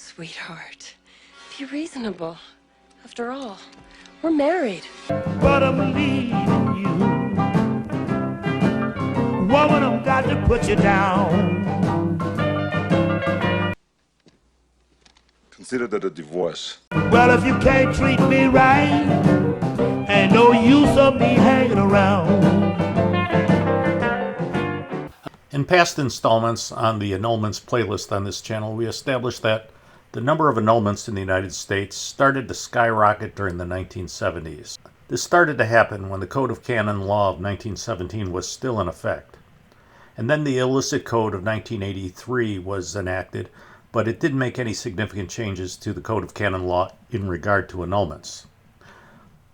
Sweetheart, be reasonable. After all, we're married. But I'm leaving you. Woman, I've got to put you down. Consider that a divorce. Well, if you can't treat me right, ain't no use of me hanging around. In past installments on the annulments playlist on this channel, we established that the number of annulments in the United States started to skyrocket during the 1970s. This started to happen when the Code of Canon Law of 1917 was still in effect. And then the Illicit Code of 1983 was enacted, but it didn't make any significant changes to the Code of Canon Law in regard to annulments.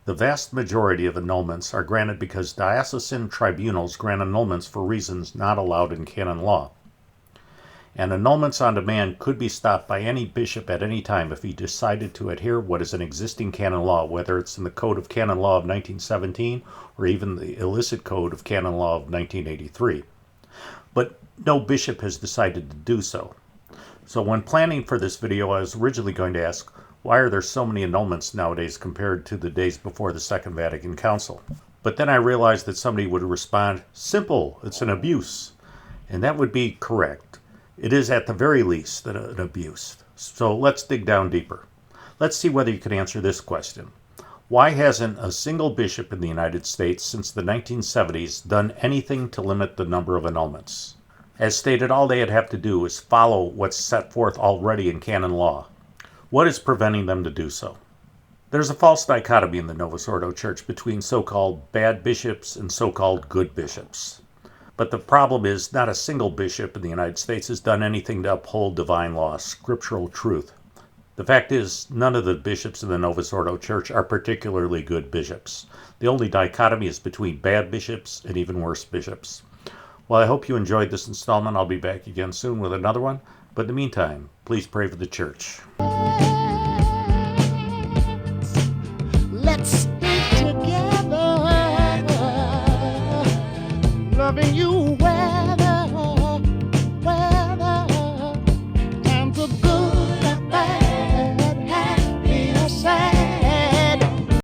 The vast majority of annulments are granted because diocesan tribunals grant annulments for reasons not allowed in canon law. And annulments on demand could be stopped by any bishop at any time if he decided to adhere what is an existing canon law, whether it's in the Code of Canon Law of 1917 or even the Illicit Code of Canon Law of 1983. But no bishop has decided to do so. So when planning for this video, I was originally going to ask, why are there so many annulments nowadays compared to the days before the Second Vatican Council? But then I realized that somebody would respond, simple, it's an abuse. And that would be correct. It is at the very least an abuse. So let's dig down deeper. Let's see whether you can answer this question. Why hasn't a single bishop in the United States since the 1970s done anything to limit the number of annulments? As stated, all they'd have to do is follow what's set forth already in canon law. What is preventing them to do so? There's a false dichotomy in the Novus Ordo Church between so-called bad bishops and so-called good bishops. But the problem is not a single bishop in the United States has done anything to uphold divine law, scriptural truth. The fact is, none of the bishops in the Novus Ordo Church are particularly good bishops. The only dichotomy is between bad bishops and even worse bishops. Well, I hope you enjoyed this installment. I'll be back again soon with another one. But in the meantime, please pray for the church.